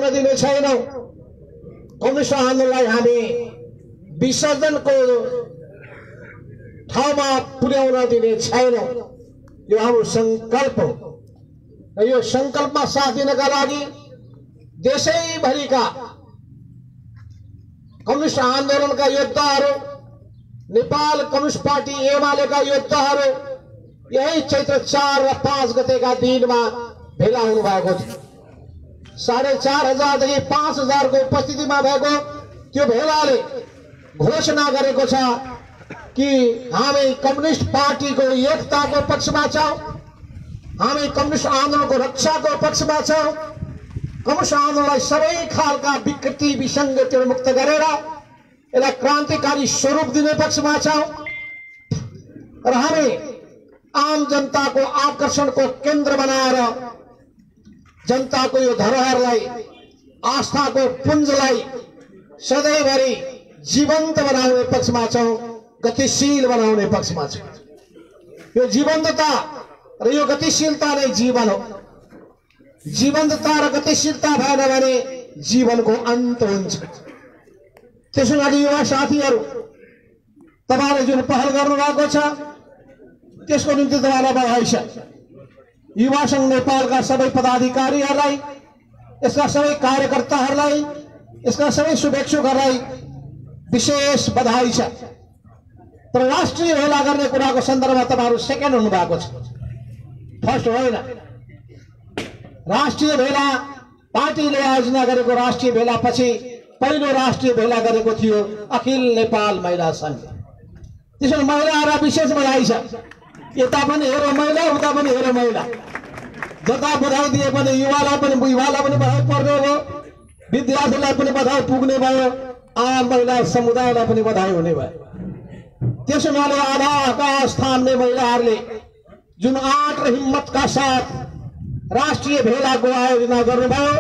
हुन दिने छैनौं। कम्युनिस्ट आन्दोलनलाई हामी विसर्जनको ठाउँमा पुर्याउन दिने छैनौं। यो हाम्रो संकल्प हो र यो संकल्पमा साथ दिनका लागि देशैभरिका कम्युनिस्ट आन्दोलनका योद्धाहरू, नेपाल कम्युनिस्ट पार्टी एमालेका योद्धाहरू यही चैत्र 4 र 5 गतेका दिनमा भेला हुनुभएको थियो। 4,500 देखि 5,000 को उपस्थितिमा भएको त्यो भेलाले घोषणा गरेको छ कि हामी कम्युनिस्ट पार्टीको एकताको पक्षमा छौं, हामी कम्युनिस्ट आन्दोलनको रक्षाको पक्षमा छौं, कम्युनिस्ट आन्दोलनलाई सबै खालका विकृति विसङ्गतिहरू मुक्त गरेर यसलाई क्रान्तिकारी स्वरूप दिने पक्षमा छौं र हामी आम जनताको आकर्षणको केन्द्र बनाएर जनताको यो धरोहरलाई, आस्थाको पुञ्जलाई सधैँभरि जीवन्त बनाउने पक्षमा छौं, गतिशील बनाउने पक्षमा छौं। यो जीवन्तता र यो गतिशीलता नै जीवन हो। जीवन्तता र गतिशीलता भएन भने जीवनको अन्त हुन्छ। त्यसैले युवा साथीहरू, तपाईले जुन पहल गर्नु भएको छ त्यसको निम्ति तपाईलाई बधाई छ। युवा संघ नेपालका सबै पदाधिकारीहरूलाई, यसका सबै कार्यकर्ताहरूलाई, यसका सबै शुभेच्छुकहरूलाई विशेष बधाई छ। तर राष्ट्रिय भेला गर्ने कुराको सन्दर्भमा तपाईहरु सेकेन्ड हुनु भएको छ, फर्स्ट होइन। राष्ट्रिय भेला पार्टीले आयोजना गरेको राष्ट्रिय भेला पछि पहिलो राष्ट्रिय भेला गरेको थियो अखिल नेपाल महिला संघ। त्यसैले महिलाहरूलाई विशेष बधाई छ। यता पनि हेरो महिला, उता पनि हेरो महिला, जता बधाई दिए पनि युवालाई पनि बधाई पर्ने भयो, विद्यार्थीलाई पनि बधाई पुग्ने भयो, आम महिला समुदायलाई पनि बधाई हुने भयो। त्यसैले आधाका स्थानमा महिलाहरूले जुन आँट र हिम्मतका साथ राष्ट्रिय भेलाको आयोजना गर्नुभयो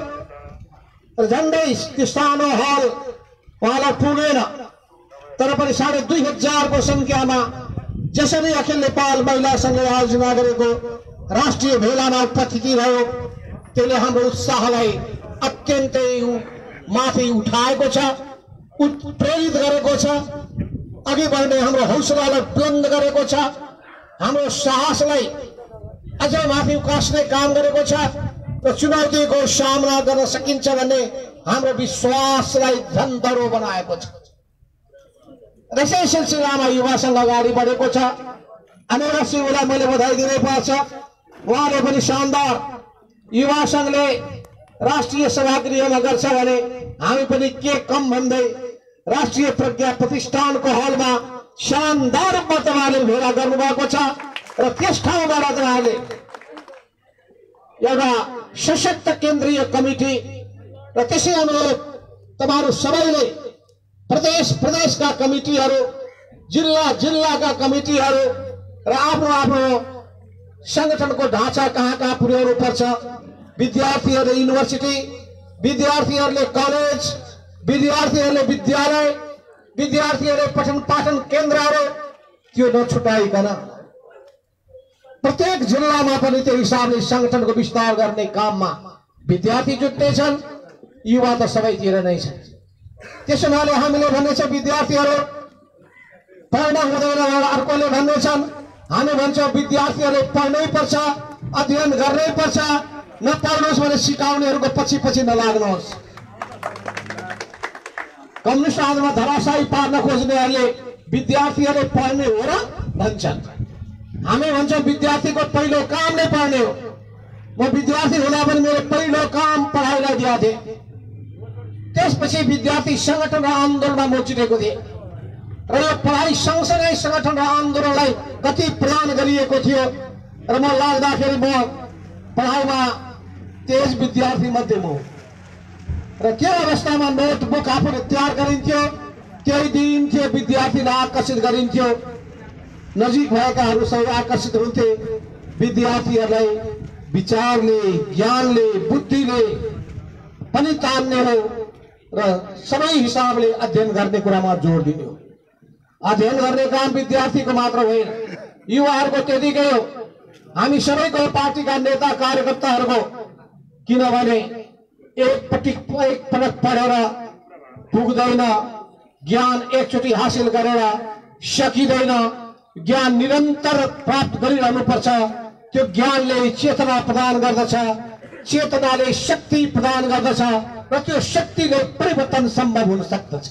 र झन्डै त्यो सानो हल उहाँलाई पुगेन, तर पनि 2,500 को संख्यामा जसरी अखिल नेपाल महिला संघले आयोजना गरेको राष्ट्रिय भेलामा उपस्थिति भयो, त्यसले हाम्रो उत्साहलाई अत्यन्तै माथि उठाएको छ, प्रेरित गरेको छ, अघि बढ्ने हाम्रो हौसलालाई बुलन्द गरेको छ, हाम्रो साहसलाई अझै माथि उकास्ने काम गरेको छ र चुनौतीको सामना गर्न सकिन्छ भन्ने हाम्रो विश्वासलाई झन दह्रो बनाएको छ। यसै सिलसिलामा युवा संघ अगाडि बढेको छ। अनेरा सिंहलाई मैले बधाई दिनै पर्छ। उहाँले पनि शानदार, युवा संघले राष्ट्रिय सभागृहमा गर्छ भने हामी पनि के कम भन्दै राष्ट्रिय प्रज्ञा प्रतिष्ठानको हलमा शानदार मतले भेला गर्नुभएको छ र त्यस ठाउँबाट तपाईँहरूले एउटा सशक्त केन्द्रीय कमिटी र त्यसै अनुरूप तपाईहरु सबैले प्रदेशका कमिटीहरू, जिल्लाका कमिटीहरू र आफ्नो आफ्नो संगठनको ढाँचा कहाँ पुर्याउनु पर्छ, विद्यार्थीहरूले युनिभर्सिटी, विद्यार्थीहरूले कलेज, विद्यार्थीहरूले विद्यालय, विद्यार्थीहरूले पठन पाठन केन्द्रहरू त्यो नछुटाइकन प्रत्येक जिल्लामा पनि त्यो हिसाबले संगठनको विस्तार गर्ने काममा विद्यार्थी जुट्ने छन्, युवा त सबैतिर नै छन्। त्यसैले हामीले भन्ने छ विद्यार्थीहरू पढ्न हुँदैन, अर्कोले भन्ने छन्, हामी भन्छौँ विद्यार्थीहरूले पढ्नै पर्छ, अध्ययन गर्नै पर्छ, नपढ्नुहोस् भने सिकाउनेहरूको पछि नलाग्नुहोस्। कम्युनिस्ट आन्दोलनमा धराशायी पार्न खोज्नेहरूले विद्यार्थीहरूले पढ्ने हो र भन्छन्। हामी भन्छौँ विद्यार्थीको पहिलो काम नै पढ्ने हो। म विद्यार्थी हुँदा पनि मेरो पहिलो काम पढाइलाई दिएको थिएँ। त्यसपछि विद्यार्थी संगठन र आन्दोलनमा म जुटेको थिएँ र यो पढाइ सँगसँगै संगठन र आन्दोलनलाई कति प्लान गरिएको थियो र म लाग्दाखेरि म पढाइमा तेज विद्यार्थी मध्ये म र त्यो अवस्थामा नोटबुक आफूले तयार गरिन्थ्यो, त्यही दिन्थ्यो, विद्यार्थीलाई आकर्षित गरिन्थ्यो, नजिक भएकाहरू सबै आकर्षित हुन्थे। विद्यार्थीहरूलाई विचारले, ज्ञानले, बुद्धिले पनि तान्ने हो र सबै हिसाबले अध्ययन गर्ने कुरामा जोड दिने हो। अध्ययन गर्ने काम विद्यार्थीको मात्र होइन, युवाहरूको त्यतिकै हो, हामी सबैको पार्टीका नेता कार्यकर्ताहरूको। किनभने एक पटक पढेर पुग्दैन, ज्ञान एकचोटि हासिल गरेर सकिँदैन। ज्ञान निरन्तर प्राप्त गरिरहनुपर्छ। त्यो ज्ञानले चेतना प्रदान गर्दछ, चेतनाले शक्ति प्रदान गर्दछ र त्यो शक्तिले परिवर्तन सम्भव हुन सक्दछ।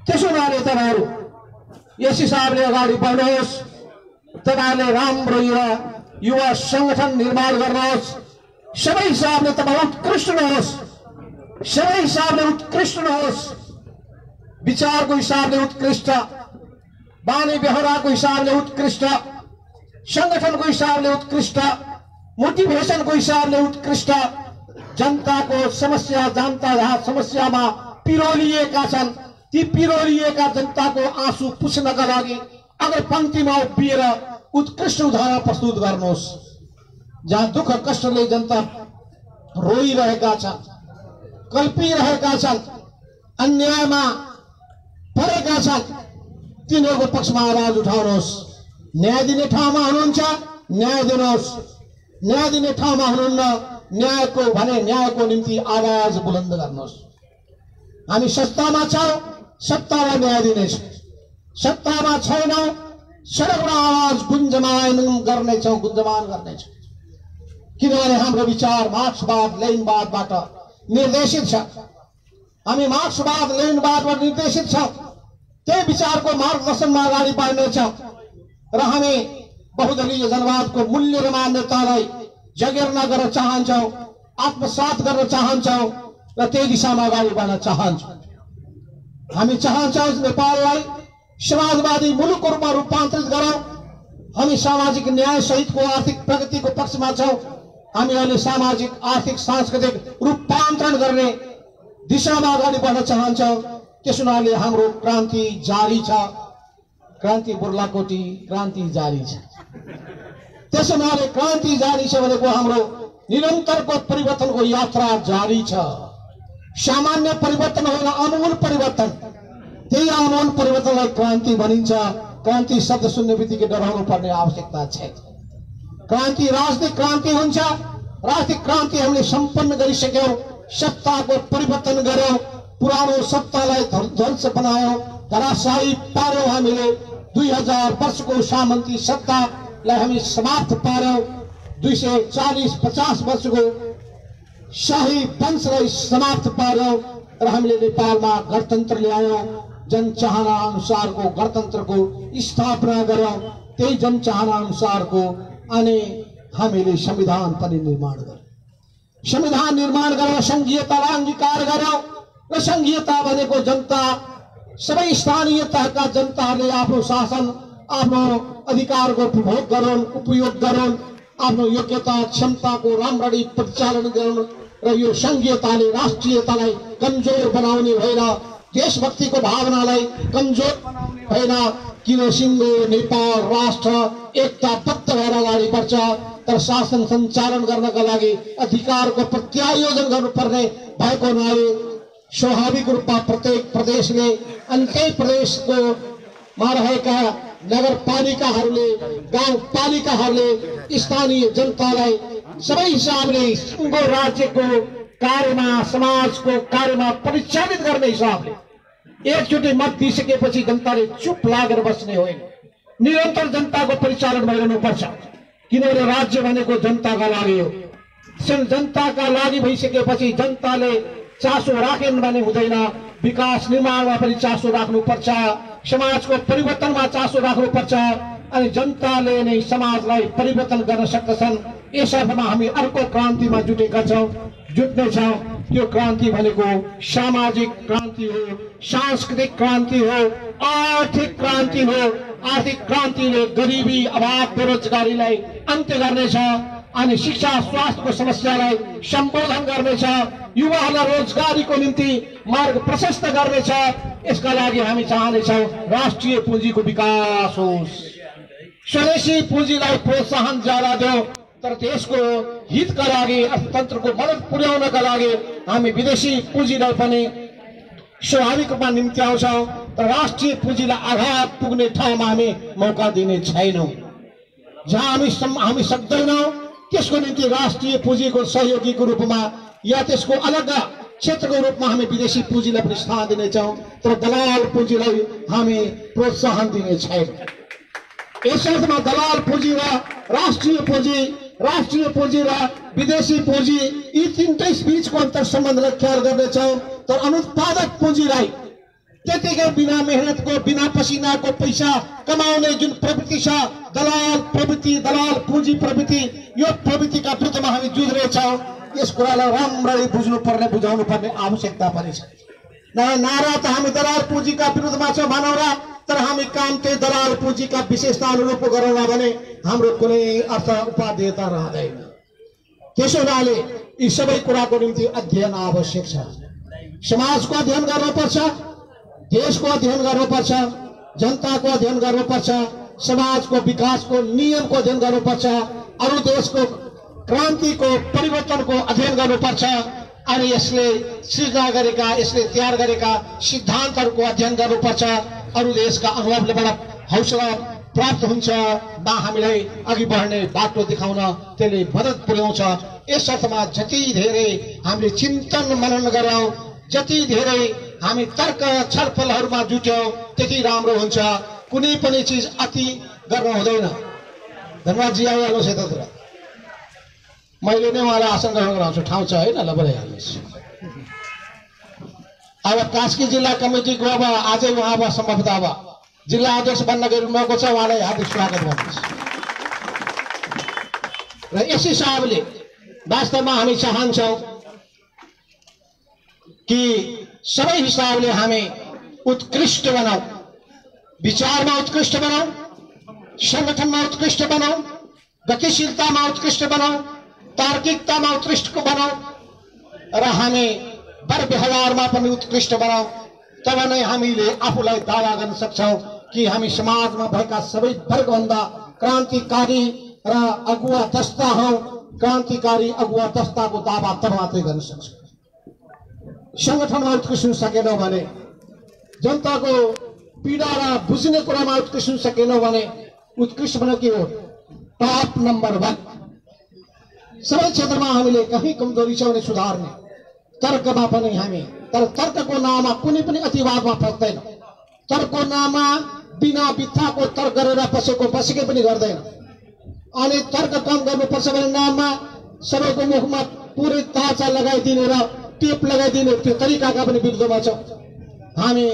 त्यसो हुनाले तपाईहरु यस हिसाबले अगाडि बढ्नुहोस्। तपाईहरुले राम्रो युवा संगठन निर्माण गर्नुहोस्। सबै हिसाबले तपाईं उत्कृष्ट हुनुहोस्, सबै हिसाबले उत्कृष्ट हुनुहोस्। विचारको हिसाबले उत्कृष्ट, बानी व्यवहारको हिसाबले उत्कृष्ट, संगठनको हिसाबले उत्कृष्ट, मोटिभेसनको हिसाबले उत्कृष्ट। जनताको समस्या, जनता जहाँ समस्यामा पिरोलिएका छन्, ती पिरोलिएका जनताको आँसु पुछ्नका लागि अगर पंक्तिमा उभिएर उत्कृष्ट उदाहरण प्रस्तुत गर्नुहोस्। जहाँ दुःख कष्टले जनता रोइरहेका छन्, कल्पिरहेका छन्, अन्यायमा परेका छन्, तिनीहरूको पक्षमा आवाज उठाउनुहोस्। न्याय दिने ठाउँमा हुनुहुन्छ, न्याय दिनुहोस्। न्याय दिने ठाउँमा हुनुहुन्न, न्यायको निम्ति आवाज बुलन्द गर्नुहोस्। हामी सत्तामा छौं, सत्तालाई न्याय दिनेछौं। सत्तामा छैनौं, सडकमा आवाज गुन्जमान गर्नेछौं। किनभने हाम्रो विचार मार्क्सवाद लेनिनवादबाट निर्देशित छ। हामी मार्क्सवाद लेनिनवादबाट निर्देशित छौं। त्यही विचारको मार्गदर्शनमा अगाडि बढ्नेछौं र हामी बहुदलीय जनवादको मूल्य र मान्यतालाई जगेर्ना गर्न चाहन्छौं, आत्मसात गर्न चाहन्छौं र त्यही दिशामा अगाडि बढ्न चाहन्छौं। हामी चाहन्छौं नेपाललाई समाजवादी मुलुकको रूपमा रूपान्तरित गरौं। हामी सामाजिक न्याय सहितको आर्थिक प्रगतिको पक्षमा छौं। हामी अहिले सामाजिक, आर्थिक, सांस्कृतिक रूपान्तरण गर्ने दिशामा अगाडि बढ्न चाहन्छौं। त्यसो हुनाले हाम्रो क्रान्ति जारी छ। क्रान्ति बुर्लाकोटी, क्रान्ति जारी छ। त्यसो हुनाले क्रान्ति जारी छ भनेको हाम्रो निरन्तरको परिवर्तनको यात्रा जारी छ। सामान्य परिवर्तन होइन, आमूल परिवर्तन। त्यही आमूल परिवर्तनलाई क्रान्ति भनिन्छ। क्रान्ति शब्द सुन्ने बित्तिकै डराउनु पर्ने आवश्यकता छैन। क्रान्ति राजनीतिक क्रान्ति हुन्छ। राजनीतिक क्रान्ति हामीले सम्पन्न गरिसक्यौं। सत्ताको परिवर्तन गर्यौं, पुरानो सत्तालाई ध्वंस बनायौं, धराशायी पार्यौं। हामीले 2000 वर्षको सामन्ती सत्तालाई हामी समाप्त पार्यौं। 240-50 वर्षको शाही वंशलाई समाप्त पार्यौं र हामीले नेपालमा गणतन्त्र ल्यायौं। जनचाहना अनुसारको गणतन्त्रको स्थापना गर्यौं। त्यही जनचाहना अनुसारको अनि हामीले संविधान पनि निर्माण गर्यौं। संविधान निर्माण गरेर संघीयतालाई अंगीकार गर्यौं र संघीयता भनेको जनता, सबै स्थानीय तहका जनताहरूले आफ्नो शासन, आफ्नो अधिकारको उपयोग गरून्, आफ्नो योग्यता क्षमताको राम्ररी परिचालन गरून् र यो संघीयताले राष्ट्रियतालाई कमजोर बनाउने भएन, देशभक्तिको भावनालाई कमजोर बनाउने भएन। किन सिङ्गो नेपाल राष्ट्र एकताबद्ध भएर अगाडि बढ्छ, तर शासन सञ्चालन गर्नका लागि अधिकारको प्रत्यायोजन गर्नुपर्ने भएको हुनाले स्वाभाविक रूपमा प्रत्येक प्रदेशले अनि त्यही प्रदेशको मा रहेका नगरपालिकाहरूले, गाउँपालिकाहरूले स्थानीय जनतालाई सबै हिसाबले सिङ्गो राज्यको कार्यमा, समाजको कार्यमा परिचालित गर्ने हिसाबले एकचोटि मत दिइसकेपछि जनताले चुप लागेर बस्ने होइन। निरन्तर जनताको परिचालन भइरहनुपर्छ। किनभने राज्य भनेको जनताका लागि हो। जनताका लागि भइसकेपछि जनताले चासो राखेन भने हुँदैन। विकास निर्माणमा पनि चासो राख्नुपर्छ, समाजको परिवर्तनमा चासो राख्नुपर्छ अनि जनताले नै समाजलाई परिवर्तन गर्न सक्दछन्। यस अर्थमा हामी अर्को क्रान्तिमा जुट्नेछौँ। त्यो क्रान्ति भनेको सामाजिक क्रान्ति हो, सांस्कृतिक क्रान्ति हो, आर्थिक क्रान्ति हो। आर्थिक क्रान्तिले गरिबी, अभाव, बेरोजगारीलाई अन्त्य गर्नेछ अनि शिक्षा, स्वास्थ्यको समस्यालाई सम्बोधन गर्नेछ। युवाहरूलाई रोजगारीको निम्ति मार्ग प्रशस्त गर्नेछ। यसका लागि हामी चाहनेछौँ राष्ट्रिय पुँजीको विकास होस्, स्वदेशी पुँजीलाई प्रोत्साहन ज्यादा देऊ, तर देशको हितका लागि, अर्थतन्त्रको मद्दत पुर्याउनका लागि हामी विदेशी पुँजीलाई पनि स्वाभाविक रूपमा निम्ति आउँछौँ, तर राष्ट्रिय पुँजीलाई आघात पुग्ने ठाउँमा हामी मौका दिने छैनौँ। जहाँ हामी सक्दैनौँ त्यसको निम्ति राष्ट्रिय पुँजीको सहयोगीको रूपमा या त्यसको अलग क्षेत्रको रूपमा हामी विदेशी पुँजीलाई पनि स्थान दिनेछौँ, तर दलाल पुँजीलाई हामी प्रोत्साहन दिने छैन। यस अर्थमा दलाल पुँजी र राष्ट्रिय पुँजी र विदेशी पुँजी यी तीनटै बीचको अन्तर सम्बन्धलाई ख्याल गर्नेछौँ। तर अनुत्पादक पुँजीलाई त्यतिकै बिना मेहनतको, बिना पसिनाको पैसा कमाउने जुन प्रवृत्ति छ, दलाल पुँजी प्रवृत्ति, यो प्रवृत्तिका विरुद्धमा हामी जुझ्नेछौँ। यस कुरालाई राम्ररी बुझ्नुपर्ने, बुझाउनु पर्ने आवश्यकता पनि छ। नारा त हामी दलाल पुँजीका विरुद्धमा छौँ भनौँ र, तर हामी काम त्यही दलाल पुँजीका विशेषता अनुरूप गरौँला भने हाम्रो कुनै अर्थ उपादेयता रहँदैन। त्यसो हुनाले यी सबै कुराको निम्ति अध्ययन आवश्यक छ। समाजको अध्ययन गर्नुपर्छ, देशको अध्ययन गर्नुपर्छ, जनताको अध्ययन गर्नुपर्छ, समाजको विकासको नियमको अध्ययन गर्नुपर्छ, अरू देशको क्रान्तिको परिवर्तनको अध्ययन गर्नुपर्छ अनि यसले सृजना गरेका, यसले तयार गरेका सिद्धान्तहरूको अध्ययन गर्नुपर्छ। अरू देशका अनुभवले बडा हौसला प्राप्त हुन्छ, हामीलाई अघि बढ्ने बाटो देखाउन त्यसले मद्दत पुर्याउँछ। यस अर्थमा जति धेरै हामीले चिन्तन मनन गरौँ, जति धेरै हामी तर्क छलफलहरूमा जुट्यौँ त्यति राम्रो हुन्छ। कुनै पनि चिज अति गर्न हुँदैन। धन्यवाद जी, आइहाल्नुहोस् यतातिर। मैले नै उहाँलाई आसन ग्रहण गराउँछु, ठाउँ छ होइन? ल बोलाइहाल्नुहोस्। अब कास्की जिल्ला कमिटीको अब आजै उहाँ अब सम्भवतः अब जिल्ला अध्यक्ष बन्न गइरहेको छ, उहाँलाई हार्दिक स्वागत गर्नुहोस्। र यस हिसाबले वास्तवमा हामी चाहन्छौँ कि सबै हिसाबले हामी उत्कृष्ट बनाऊ, विचारमा उत्कृष्ट बनाऊ, संगठनमा उत्कृष्ट बनाऊ, गतिशीलतामा उत्कृष्ट बनाऊ, तार्किकतामा उत्कृष्ट बनाऊ र हामी वर व्यवहारमा पनि उत्कृष्ट बनाऊ। तब नै हामीले आफूलाई दावा गर्न सक्छौँ कि हामी समाजमा भएका सबै वर्गभन्दा क्रान्तिकारी र अगुवा दस्ता हौँ। क्रान्तिकारी अगुवा दस्ताको दावा तब मात्रै गर्न सक्छौँ। संगठनमा उत्कृष्ट हुन सकेनौँ भने, जनताको पीडा र बुझ्ने कुरामा उत्कृष्ट हुन सकेनौँ भने उत्कृष्ट भनेको के हो? Top number 1। सबै क्षेत्रमा हामीले कहीँ कमजोरी छ भने सुधार्ने, तर्कमा पनि हामी, तर तर्कको नाममा कुनै पनि अतिवादमा फस्दैन। तर्कको नाममा बिना बित्थाको तर्क गरेर बसेकै पनि गर्दैन। अनि तर्क कम गर्नुपर्छ भन्ने नाममा सबैको मुखमा पुरै ताचा लगाइदिने र टेप लगाइदिने त्यो तरिकाका पनि विरुद्धमा छौँ। हामी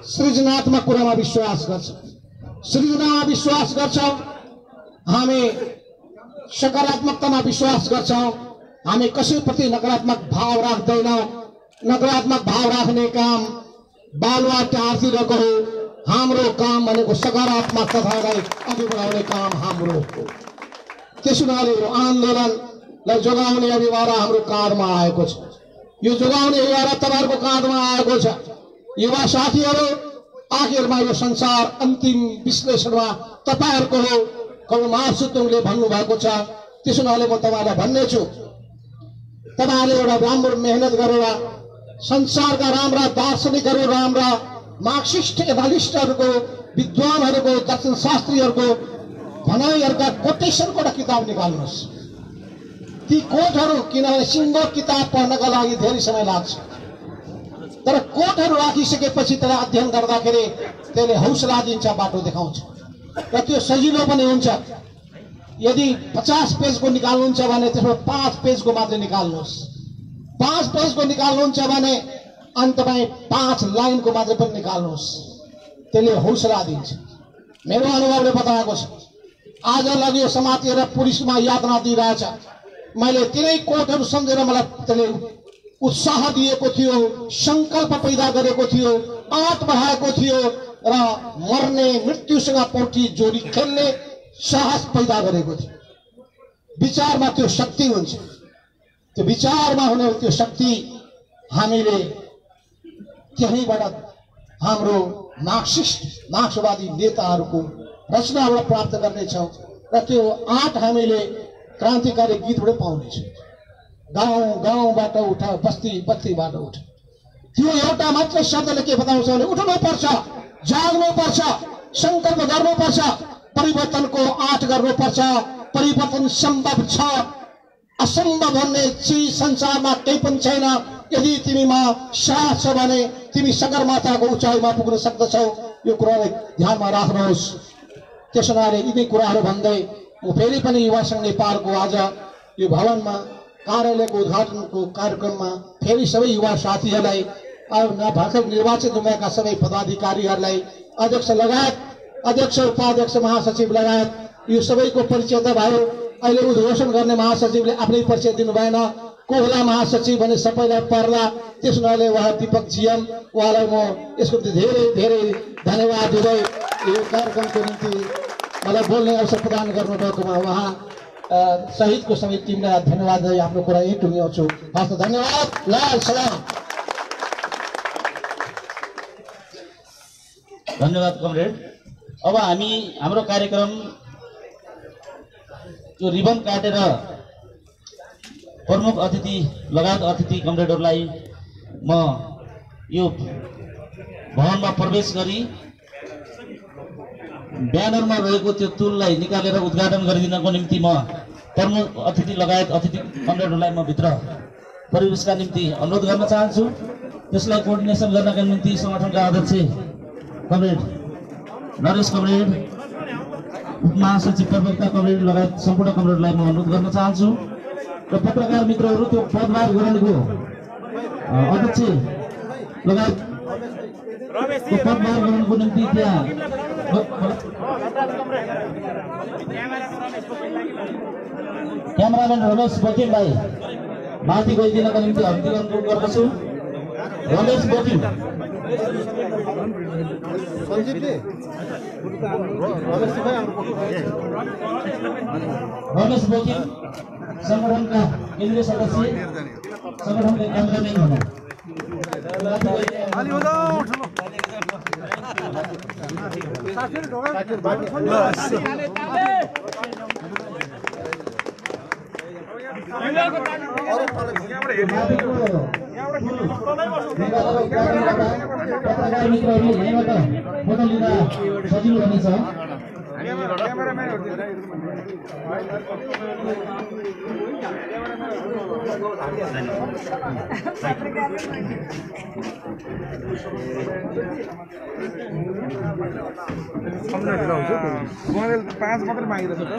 सृजनात्मक कुरामा विश्वास गर्छौँ, सृजनामा विश्वास गर्छौँ, हामी सकारात्मकतामा विश्वास गर्छौँ। हामी कसैप्रति नकारात्मक भाव राख्दैनौँ। नकारात्मक भाव राख्ने काम बालुवा टार्दिरहेको हो। हाम्रो काम भनेको सकारात्मकतालाई अघि बढाउने काम हाम्रो हो। त्यसो हुनाले यो आन्दोलनलाई जोगाउने अभिवारा हाम्रो काँधमा आएको छ। यो जोगाउने अभिवारा तपाईँहरूको काँधमा आएको छ। युवा साथीहरू, आखिरमा यो संसार अन्तिम विश्लेषणमा तपाईँहरूको हो। कवि मासुतुङले भन्नुभएको छ। त्यसो हुनाले म तपाईँलाई भन्ने छु, तपाईँहरूले एउटा राम्रो मेहनत गरेर संसारका राम्रा दार्शनिकहरू, राम्रा मार्क्सिस्ट एनालिस्टहरूको, विद्वानहरूको, दर्शनशास्त्रीहरूको भनाइहरूका कोटेसनको एउटा किताब निकाल्नुहोस्। ती कोटहरू, किनभने सिङ्गो किताब पढ्नका लागि धेरै समय लाग्छ, तर कोटहरू राखिसकेपछि त्यसलाई अध्ययन गर्दाखेरि त्यसले हौसला दिन्छ, बाटो देखाउँछ र त्यो सजिलो पनि हुन्छ। यदि 50 पेजको निकाल्नुहुन्छ भने त्यसमा 5 पेजको मात्रै निकाल्नुहोस्। 5 पेजको निकाल्नुहुन्छ भने अनि तपाईँ 5 लाइनको मात्रै पनि निकाल्नुहोस्। त्यसले हौसला दिन्छ। मेरो अनुभवले बताएको छ। आज लग्यो समातेर पुलिसमा यातना दिइरहेछ। मैले तिनै कोटहरू सम्झेर मलाई त्यसले उत्साह दिएको थियो, सङ्कल्प पैदा गरेको थियो, आँट बढाएको थियो र मर्ने मृत्युसँग पौटी जोडी खेल्ने साहस पैदा गरेको थियो। विचारमा त्यो शक्ति हुन्छ। त्यो विचारमा हुने त्यो शक्ति हामीले त्यहीँबाट हाम्रो मार्क्सवादी नेताहरूको रचनाबाट प्राप्त गर्नेछौँ र त्यो आँट हामीले क्रान्तिकारी गीतबाट पाउनेछौँ। गाउँ गाउँबाट उठ, बस्ती बस्तीबाट उठ। त्यो एउटा मात्रै शब्दले के बताउँछ भने उठ्नुपर्छ, जाग्नुपर्छ, सङ्कल्प गर्नुपर्छ, परिवर्तनको आँट गर्नुपर्छ। परिवर्तन सम्भव छ। असम्भव भन्ने चिज संसारमा केही पनि छैन। यदि तिमीमा साहस छ भने तिमी सगरमाथाको उचाइमा पुग्न सक्दछौ। यो कुरालाई ध्यानमा राख्नुहोस्। त्यसैले यिनै कुराहरू भन्दै म फेरि पनि युवा संघ नेपालको आज यो भवनमा कार्यालयको उद्घाटनको कार्यक्रममा फेरि सबै युवा साथीहरूलाई भर्खर निर्वाचित भएका सबै पदाधिकारीहरूलाई अध्यक्ष लगायत अध्यक्ष उपाध्यक्ष महासचिव लगायत यो सबैको परिचय त भयो। अहिले उद्घोषण गर्ने महासचिवले आफ्नै परिचय दिनु भएन। को होला महासचिव भने सबैलाई पर्ला। त्यसैले उहाँ दीपक जीएम उहाँलाई म यसको धेरै धेरै धन्यवाद दिँदै यो कार्यक्रमको निम्ति मलाई बोल्ने अवसर प्रदान गर्नुभएकोमा उहाँ सहितको सबै टिमलाई धन्यवाद दिँदै आफ्नो कुरा यही टुङ्ग्याउँछु। हस् धन्यवाद। लाल सलाम। धन्यवाद कमरेड। अब हामी हाम्रो कार्यक्रम यो रिबन काटेर प्रमुख अतिथि लगायत अतिथि कमरेडहरूलाई म यो भवनमा प्रवेश गरी ब्यानरमा रहेको त्यो तुललाई निकालेर उद्घाटन गरिदिनको निम्ति म प्रमुख अतिथि लगायत अतिथि कमरेडहरूलाई म भित्र प्रवेशका निम्ति अनुरोध गर्न चाहन्छु। त्यसलाई कोअर्डिनेसन गर्नका निम्ति संगठनका अध्यक्ष कमरेड नरेश कमरेड, उपमहासचिव प्रवक्ता कमरेड लगायत सम्पूर्ण कमरेडलाई म अनुरोध गर्न चाहन्छु र पत्रकार मित्रहरू त्यो पदभार ग्रहणको अध्यक्ष लगायत पदभार ग्रहणको निम्ति त्यहाँ क्यामेराम्यान रमेश बोकिमलाई माथि गइदिनका निम्ति हर्दी अनुरोध गर्दछु। रमेश बोकिम रमेश बोकिम संगठनका केन्द्रीय सदस्य संगठनका क्यामेराम्यान हुनु। पत्रकार मित्रहरू यहाँबाट फोटो लिँदा सजिलो हुनेछ। पाँच मात्रै मागिरहेको छ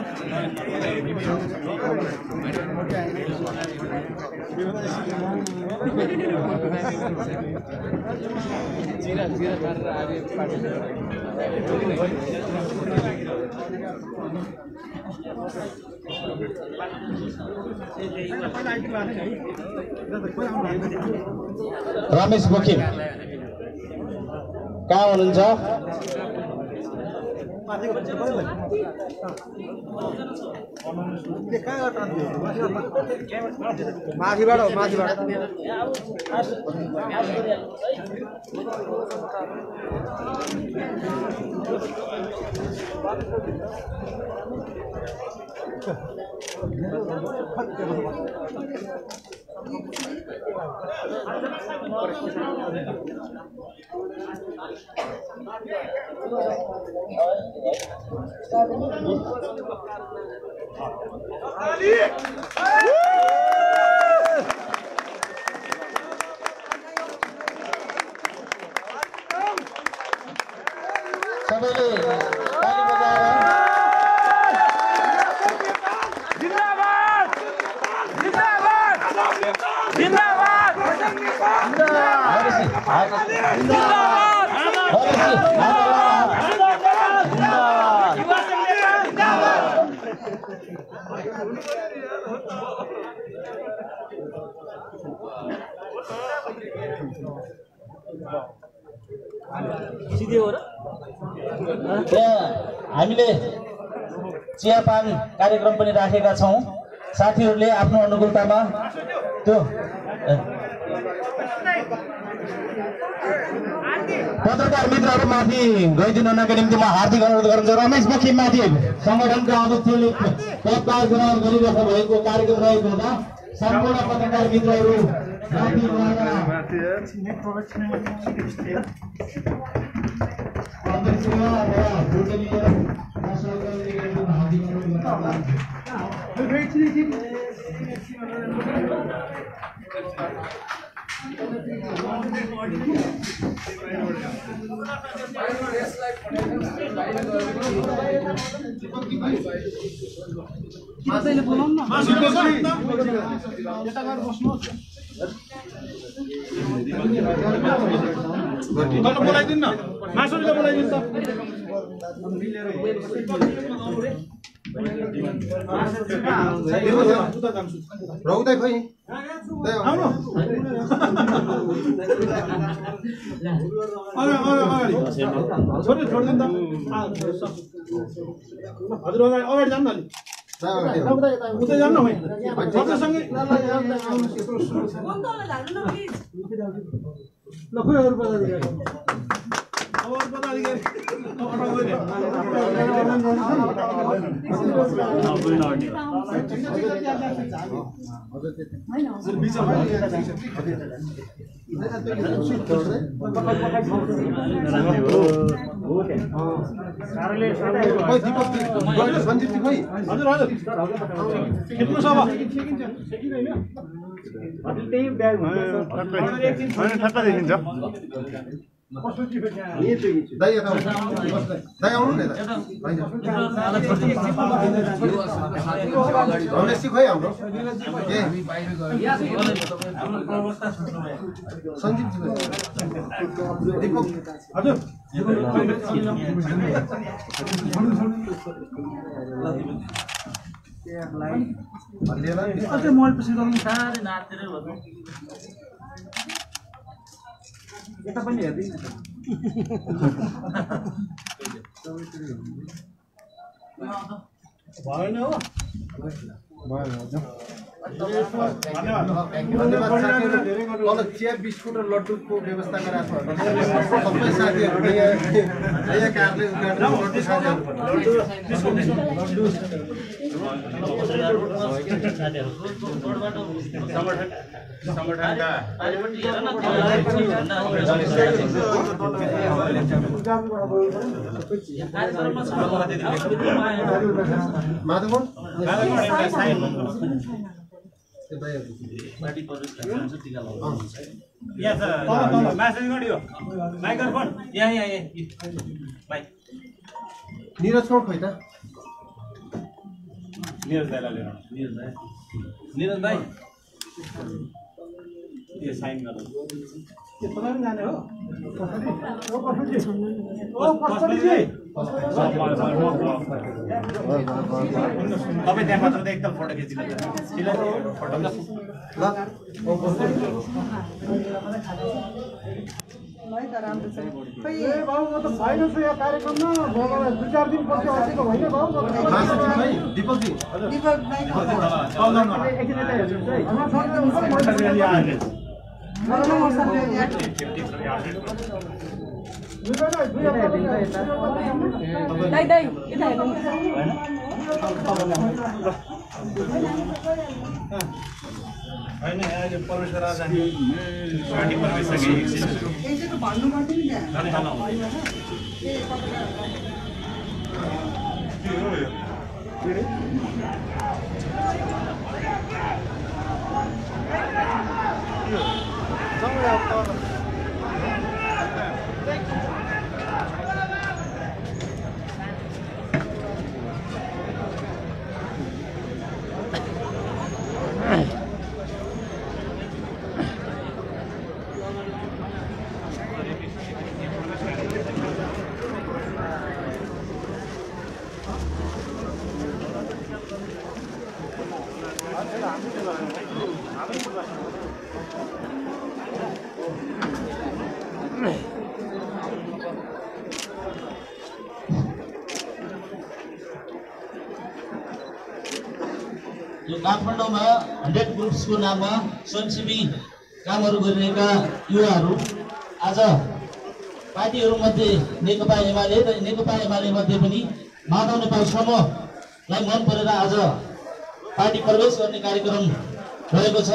रमेश बोकिम कहाँ हुनुहुन्छ? माथिबाट सबैले हामीले चियापान कार्यक्रम पनि राखेका छौं। साथीहरूले आफ्नो अनुकूलतामा त्यो पत्रकार मित्रहरू माथि गइदिनका निम्ति म हार्दिक अनुरोध गर्छु। रमेश बोकिम माथि संगठनका अध्यक्षले पदभार ग्रहण गरिरहेको भएको कार्यक्रम रहेको हुँदा सम्पूर्ण पत्रकार मित्रहरू माथि बोलाइदिनु न मासुले बोलाइदिनु त रौदै खोइ आउनु छोड्दिनु त हजुर अगाडि जानु न उतै जानु न सबैसँगै ल खोइ अरू पदाधिकारी अब अरू पदाधिकारी हजुर हजुर खेल्नुहोस् अब ठ्याक्क देखिन्छ दाइ आउनु नि रमेशजी खोइ हाम्रो सञ्जीवजी दिपक हजुर मोबाइल पछि साह्रै नाच्दै भयो यता पनि हेर्दिन भएन हो धन्यवाद चिया बिस्कुट र लड्डुको व्यवस्था गराएको सबै साथीहरूले यहाँ कारले लड्डु माधव नीरज कौन खोइ त निरज भाइ यो साइन गर्नु के तपाईँ पनि जाने हो तपाईँ त्यहाँ मात्र एकदम फोटो खिचिदिनु दीपकजी परमेश्वर जाने पार्टी प्रवेश यो काठमाडौँमा 100 ग्रुप्सको नाममा स्वयंसेवी कामहरू गरिरहेका युवाहरू आज पार्टीहरूमध्ये नेकपा एमाले र नेकपा एमाले मध्ये पनि माधव नेपाल समूहलाई मन परेर आज पार्टी प्रवेश गर्ने कार्यक्रम रहेको छ।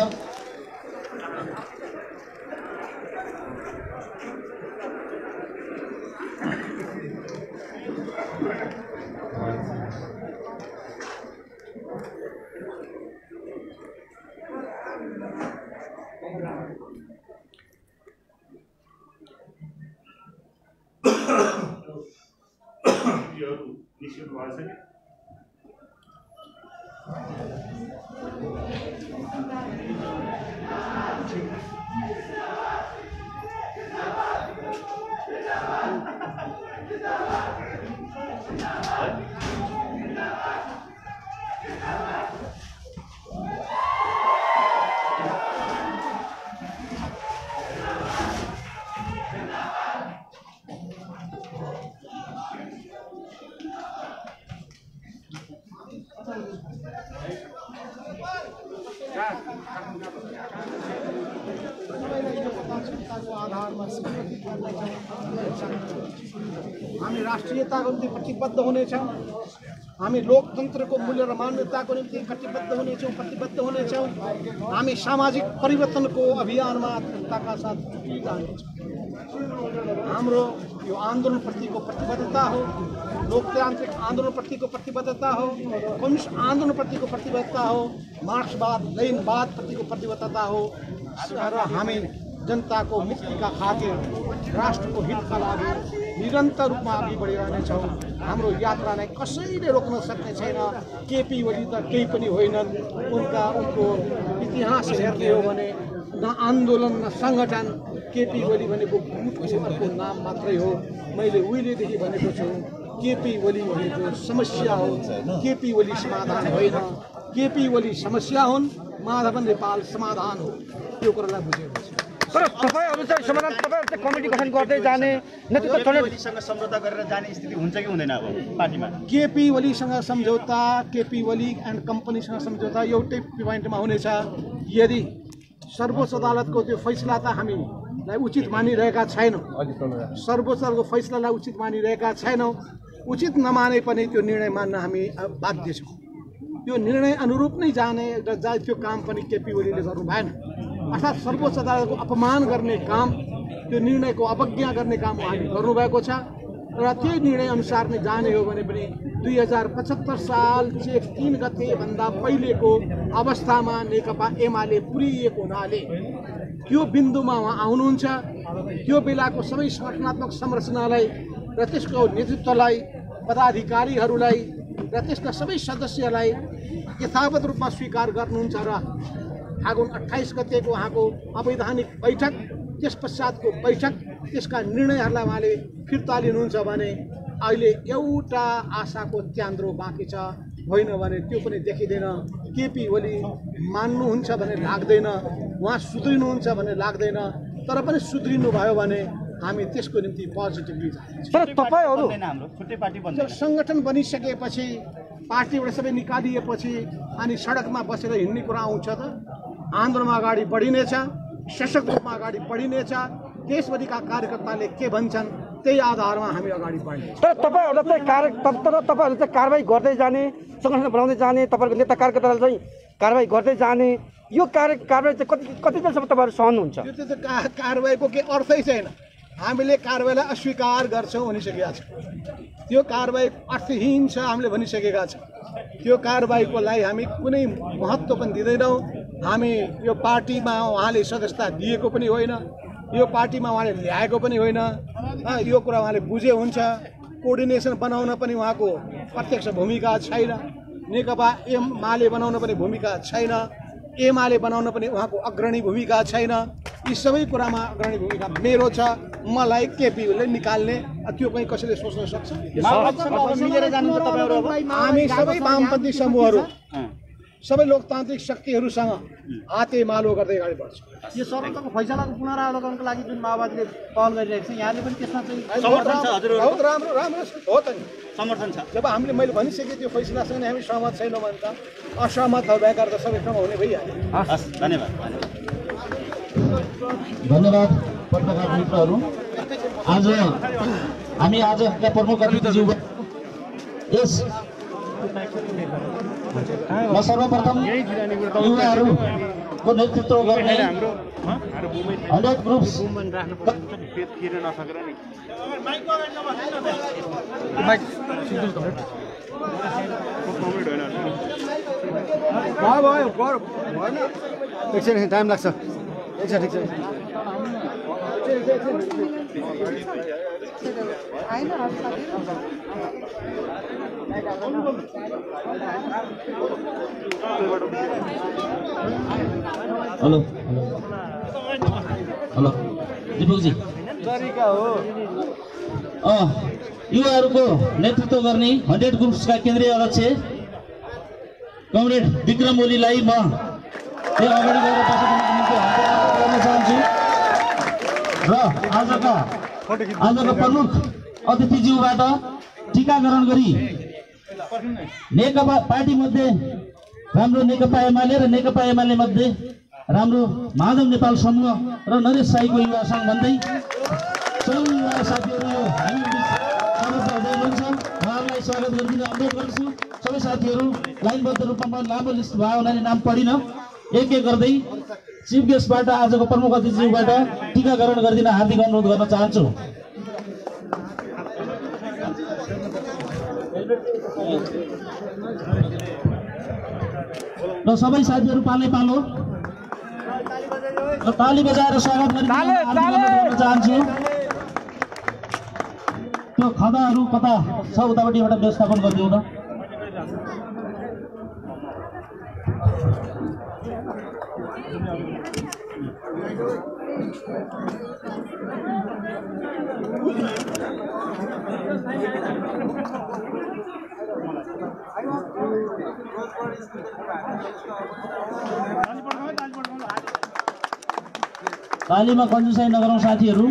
डिस्ट्रिब्युट भएको छ कि हामी राष्ट्रियताको निम्ति प्रतिबद्ध हुनेछौँ, हामी लोकतन्त्रको मूल्य र मान्यताको निम्ति प्रतिबद्ध हुनेछौँ, हामी सामाजिक परिवर्तनको अभियानमा दृढताका साथ जानेछौँ। हाम्रो यो आन्दोलनप्रतिको प्रतिबद्धता हो, लोकतान्त्रिक आन्दोलनप्रतिको प्रतिबद्धता हो, कम्युनिस्ट आन्दोलनप्रतिको प्रतिबद्धता हो, मार्क्सवाद लेनिनवादप्रतिको प्रतिबद्धता हो र हामी जनताको मुक्तिका खातिर राष्ट्रको हितका लागि निरन्तर रूपमा अघि बढिरहनेछौँ। हाम्रो यात्रालाई कसैले रोक्न सक्ने छैन। केपी ओली त केही पनि होइनन्। उनको इतिहास हेर्ने हो भने न आन्दोलन न सङ्गठन, केपी ओली भनेको गुटको नाम मात्रै हो। मैले उहिलेदेखि भनेको छु, केपी ओली भनेको समस्या हो, केपी ओली समाधान होइन। केपी ओली समस्या हुन्, माधवन नेपाल समाधान हो। त्यो कुरालाई बुझेको छ। तर तपाईहरु चाहिँ समाधान तपाईहरु चाहिँ कमिटी गठन गर्दै जाने नेतृत्व ओलीसँग सम्झौता गरेर जाने स्थिति हुन्छ कि हुँदैन अब पार्टीमा? केपी ओलीसँग सम्झौता, केपी ओली एन्ड कम्पनीसँग सम्झौता एउटै पोइन्टमा हुनेछ। यदि सर्वोच्च अदालतको त्यो फैसला त हामीलाई उचित मानिरहेका छैनौँ, सर्वोच्च अदालतको फैसलालाई उचित मानिरहेका छैनौँ, उचित नमाने पनि त्यो निर्णय मान्न हामी बाध्य छौँ। त्यो निर्णय अनुरूप नै जाने र त्यो काम पनि केपी ओलीले गर्नु भएन। अर्थात् सर्वोच्च अदालतको अपमान गर्ने काम, त्यो निर्णयको अवज्ञा गर्ने काम उहाँले गर्नुभएको छ र त्यही निर्णय अनुसार नै जाने हो भने पनि 2075 साल जेठ 3 गतेभन्दा पहिलेको अवस्थामा नेकपा एमाले पुरिएको हुनाले त्यो बिन्दुमा उहाँ आउनुहुन्छ। त्यो बेलाको सबै संगठनात्मक संरचनालाई र त्यसको नेतृत्वलाई, पदाधिकारीहरूलाई र त्यसका सबै सदस्यलाई यथावत रूपमा स्वीकार गर्नुहुन्छ र फागुन 28 गतेको उहाँको अवैधानिक बैठक, त्यस पश्चातको बैठक, त्यसका निर्णयहरूलाई उहाँले फिर्ता लिनुहुन्छ भने अहिले एउटा आशाको त्यान्द्रो बाँकी छ। होइन भने त्यो पनि देखिँदैन। केपी ओली मान्नुहुन्छ भने लाग्दैन, उहाँ सुध्रिनुहुन्छ भने लाग्दैन। तर पनि सुध्रिनु भयो भने हामी त्यसको निम्ति पोजिटिभली जान्छौँ। तर तपाईहरु हाम्रो छुट्टै पार्टी बन्दैन। सङ्गठन बनिसकेपछि, पार्टीबाट सबै निकालिएपछि अनि सडकमा बसेर हिँड्ने कुरा आउँछ त? आन्दोलनमा अगाडि बढिनेछ, सशक्त रूपमा अगाडि बढिनेछ। देशभरिका कार्यकर्ताले के भन्छन् त्यही आधारमा हामी अगाडि बढ्ने। तर तपाईहरुले चाहिँ तपाईहरुले चाहिँ कारबाही गर्दै जाने, संगठन बनाउँदै जाने, तपाईहरुको नेता कार्यकर्ताले चाहिँ कारबाही गर्दै जाने, यो कारबाही चाहिँ कति दिनसम्म तपाईहरु सहनुहुन्छ? त्यो त कारबाहीको के अर्थै छैन। हामीले कारबाहीलाई अस्वीकार गर्छौँ भनिसकेका छौँ। त्यो कारबाही अर्थहीन छ हामीले भनिसकेका छौँ। त्यो कारबाहीको लागि हामी कुनै महत्त्व पनि दिँदैनौँ। हामी यो पार्टीमा उहाँले सदस्यता दिएको पनि होइन, यो पार्टीमा उहाँले ल्याएको पनि होइन। यो कुरा उहाँले बुझे हुन्छ। कोअर्डिनेसन बनाउन पनि उहाँको प्रत्यक्ष भूमिका छैन। नेकपा एमाले बनाउन पनि भूमिका छैन। एमाले बनाउन पनि उहाँको अग्रणी भूमिका छैन। यी सबै कुरामा अग्रणी भूमिका मेरो छ। मलाई केपीले निकाल्ने त्यो पनि कसैले सोच्न सक्छ? हामी सबै वामपन्थी समूहहरू, सबै लोकतान्त्रिक शक्तिहरूसँग हातेमालो गर्दै अगाडि बढ्छौँ। यो सर्वोच्चको फैसलाको पुनरावलोकनको लागि जुन माओवादीले पहल गरिरहेको छ, यहाँले पनि त्यसमा चाहिँ समर्थन छ हजुर? बहुत राम्रो हो त नि। समर्थन छ। जब मैले भनिसकेँ त्यो फैसलासँग हामी सहमत छैनौँ भने त असहमत भएका त सबैसँग हुने भइहाल्यो। हस्, धन्यवाद। धन्यवाद पत्रकार मित्रहरू। आजका प्रमुख अतिथिज्यू यस म सर्वप्रथम युवाहरूको नेतृत्व गर्ने 100 ग्रुप्स एकछिन टाइम लाग्छ। एकछिन ठिक छ। हेलो हेलो दिपकजी युवाहरूको नेतृत्व गर्ने 100 ग्रुप्सका केन्द्रीय अध्यक्ष कमरेड विक्रम ओलीलाई म अगाडि गएर बसेको निम्ति हार्दिक गर्न चाहन्छु र आजका प्रमुख अतिथिज्यूबाट टीकाकरण गरी नेकपा पार्टी मध्ये राम्रो नेकपा एमाले र नेकपा एमाले मध्ये राम्रो माधव नेपाल समूह र नरेश साईको युवा सङ्घ भन्दै युवा साथीहरू यो हामी उहाँहरूलाई स्वागत गरिदिन अनुरोध गर्छु। सबै साथीहरू लाइनबद्ध रूपमा लामो लिस्ट भयो हुनाले नाम पढिन एक एक गर्दै चिफ गेस्टबाट आजको प्रमुख अतिथिज्यूबाट टीकाकरण गरिदिन हार्दिक अनुरोध गर्न चाहन्छु। र सबै साथीहरू पालै पालो ताली बजाएर स्वागत गर्न चाहन्छु। त्यो खदाहरू कता छ उतापट्टिबाट व्यवस्थापन गरिदिउँ न। तालीमा कन्जुसाई नगरौँ साथीहरू।